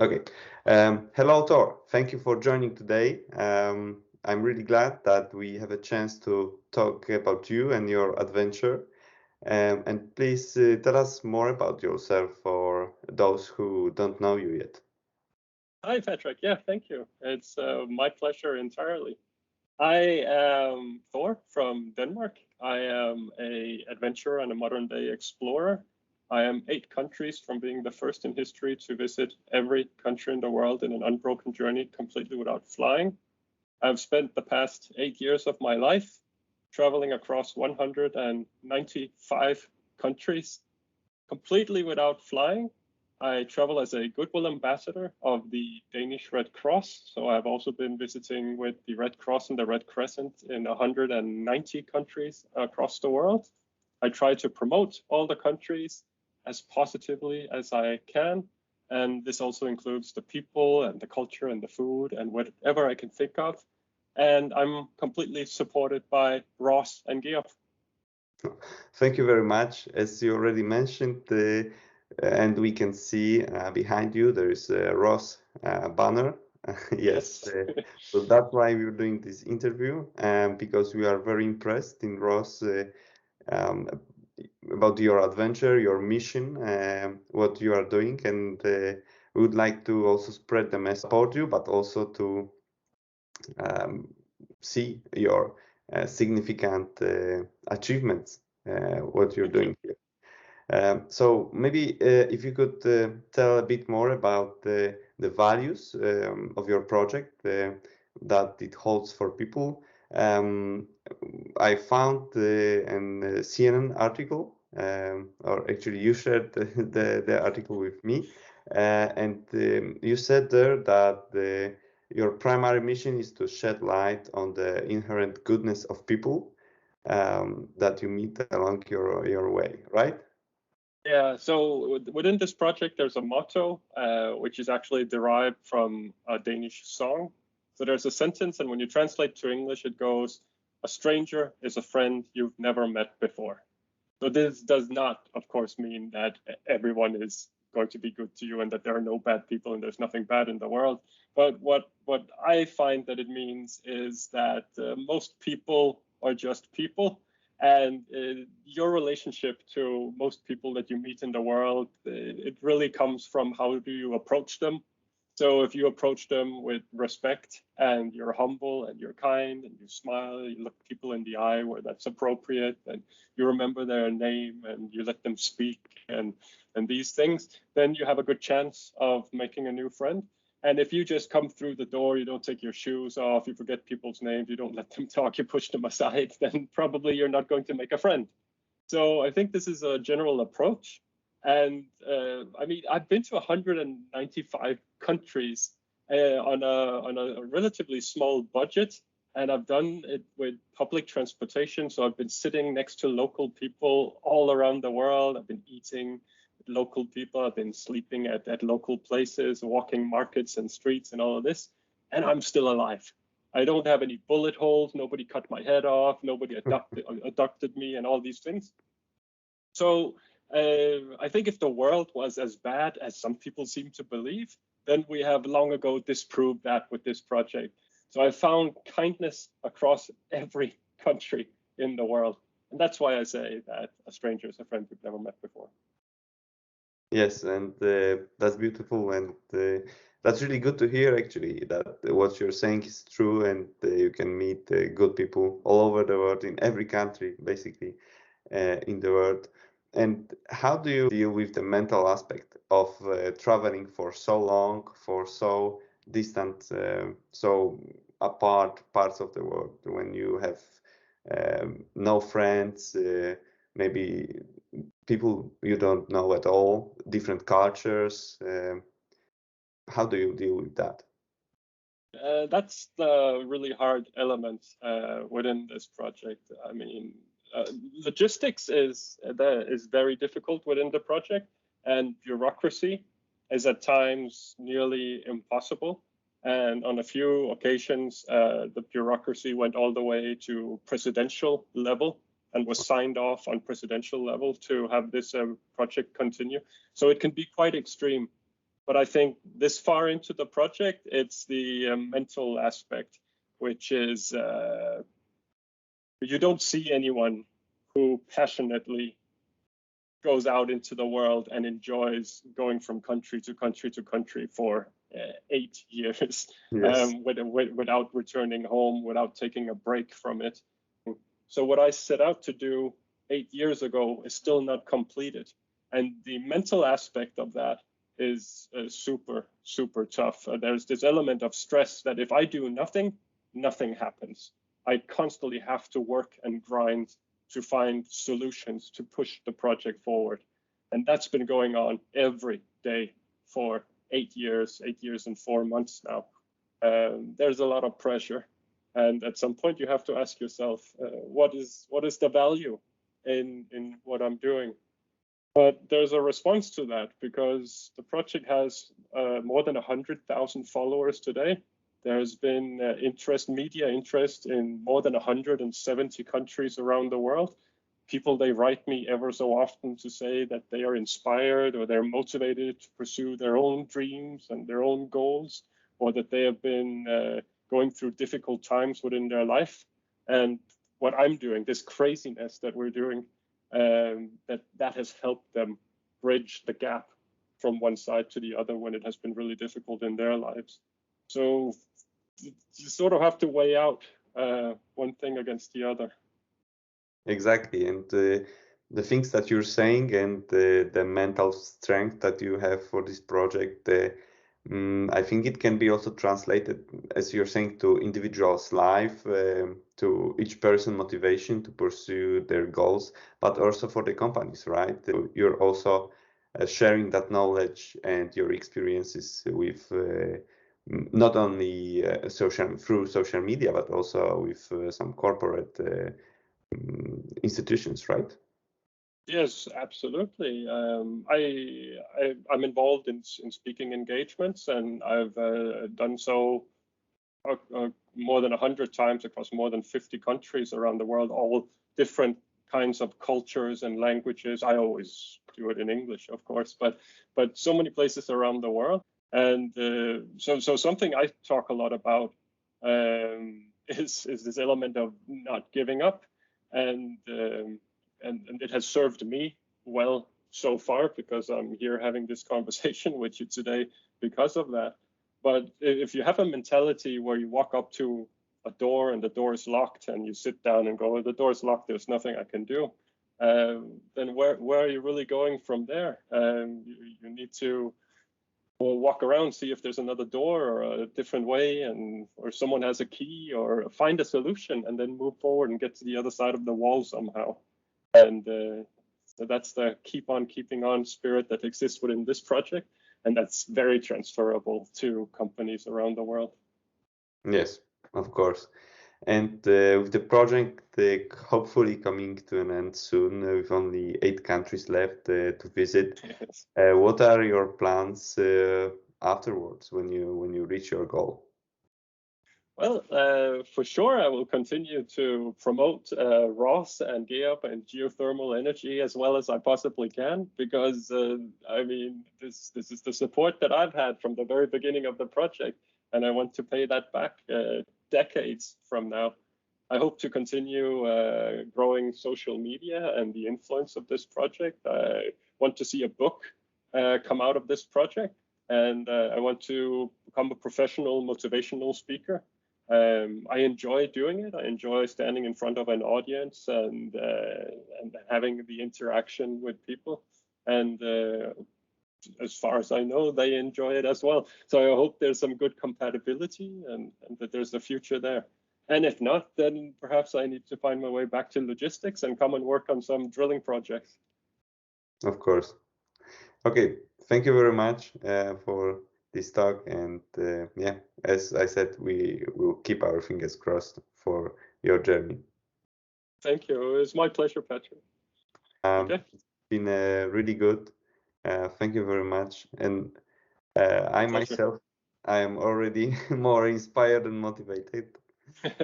Okay. Hello, Thor. Thank you for joining today. I'm really glad that we have a chance to talk about you and your adventure. And please tell us more about yourself for those who don't know you yet. Hi, Patryk. Yeah, thank you. It's my pleasure entirely. I am Thor from Denmark. I am a adventurer and a modern day explorer. I am 8 countries from being the first in history to visit every country in the world in an unbroken journey completely without flying. I've spent the past 8 years of my life traveling across 195 countries completely without flying. I travel as a goodwill ambassador of the Danish Red Cross. So I've also been visiting with the Red Cross and the Red Crescent in 190 countries across the world. I try to promote all the countries as positively as I can. And this also includes the people and the culture and the food and whatever I can think of. And I'm completely supported by Ross and Geoff. Thank you very much. As you already mentioned, and we can see behind you, there is a Ross banner. Yes, so that's why we're doing this interview, because we are very impressed in Ross um, about your adventure, your mission, what you are doing, and we would like to also spread the message about you, but also to um, see your significant achievements, what you're doing here. So maybe if you could tell a bit more about the values of your project that it holds for people. I found an CNN article, or actually you shared the article with me, and you said there that your primary mission is to shed light on the inherent goodness of people that you meet along your way, right? Yeah, so within this project, there's a motto, which is actually derived from a Danish song. So there's a sentence, and when you translate to English, it goes, "A stranger is a friend you've never met before." So this does not, of course, mean that everyone is going to be good to you and that there are no bad people and there's nothing bad in the world. But what I find that it means is that most people are just people, and your relationship to most people that you meet in the world, it really comes from how do you approach them. So if you approach them with respect and you're humble and you're kind and you smile, you look people in the eye where that's appropriate, and you remember their name and you let them speak and these things, then you have a good chance of making a new friend. And if you just come through the door, you don't take your shoes off, you forget people's names, you don't let them talk, you push them aside, then probably you're not going to make a friend. So I think this is a general approach. And I mean, I've been to 195 countries on a relatively small budget, and I've done it with public transportation. So I've been sitting next to local people all around the world. I've been eating with local people. I've been sleeping at local places, walking markets and streets and all of this, and I'm still alive. I don't have any bullet holes. Nobody cut my head off. Nobody abducted me and all these things. So I think if the world was as bad as some people seem to believe, then we have long ago disproved that with this project. So I found kindness across every country in the world. And that's why I say that a stranger is a friend we've never met before. Yes, and that's beautiful, and that's really good to hear. Actually, that what you're saying is true, and you can meet good people all over the world, in every country, basically, in the world. And how do you deal with the mental aspect of traveling for so long, for so distant, so apart parts of the world, when you have no friends, maybe people you don't know at all, different cultures? How do you deal with that? That's the really hard element within this project. I mean, logistics is very difficult within the project, and bureaucracy is at times nearly impossible. And on a few occasions, the bureaucracy went all the way to presidential level and was signed off on presidential level to have this project continue. So it can be quite extreme. But I think this far into the project, it's the mental aspect, which is you don't see anyone who passionately goes out into the world and enjoys going from country to country to country for 8 years Yes. without returning home, without taking a break from it. So what I set out to do 8 years ago is still not completed. And the mental aspect of that is super, super tough. There's this element of stress that if I do nothing, nothing happens. I constantly have to work and grind to find solutions to push the project forward. And that's been going on every day for 8 years and 4 months now. There's a lot of pressure. And at some point you have to ask yourself, what is the value in what I'm doing? But there's a response to that because the project has more than 100,000 followers today. There's been media interest in more than 170 countries around the world. People, they write me ever so often to say that they are inspired or they're motivated to pursue their own dreams and their own goals, or that they have been going through difficult times within their life. And what I'm doing, this craziness that we're doing, that has helped them bridge the gap from one side to the other when it has been really difficult in their lives. So you sort of have to weigh out one thing against the other. Exactly, and the things that you're saying and the mental strength that you have for this project, I think it can be also translated, as you're saying, to individuals' life, to each person motivation to pursue their goals, but also for the companies, right? You're also sharing that knowledge and your experiences with not only through social media, but also with some corporate institutions, right? Yes, absolutely. I'm involved in speaking engagements, and I've done so more than 100 times across more than 50 countries around the world, all different kinds of cultures and languages. I always do it in English, of course, but so many places around the world. And so something I talk a lot about is this element of not giving up, and it has served me well so far because I'm here having this conversation with you today because of that. But if you have a mentality where you walk up to a door and the door is locked and you sit down and go, the door is locked, there's nothing I can do, then where are you really going from there? You need to walk around, see if there's another door or a different way, or someone has a key, or find a solution and then move forward and get to the other side of the wall somehow. And so that's the keep on keeping on spirit that exists within this project. And that's very transferable to companies around the world. Yes, of course. And with the project hopefully coming to an end soon, with only 8 countries left to visit, Yes. what are your plans afterwards when you reach your goal? Well, for sure, I will continue to promote Ross and Geop and geothermal energy as well as I possibly can, because I mean, this is the support that I've had from the very beginning of the project, and I want to pay that back decades from now. I hope to continue growing social media and the influence of this project. I want to see a book come out of this project, and I want to become a professional motivational speaker. I enjoy doing it. I enjoy standing in front of an audience and having the interaction with people. And as far as I know, they enjoy it as well. So I hope there's some good compatibility and that there's a future there. And if not, then perhaps I need to find my way back to logistics and come and work on some drilling projects. Of course. Okay, thank you very much for this talk. And yeah, as I said, we will keep our fingers crossed for your journey. Thank you. It was my pleasure, Patryk. Okay. It's been really good. Thank you very much. And I myself, I am already more inspired and motivated.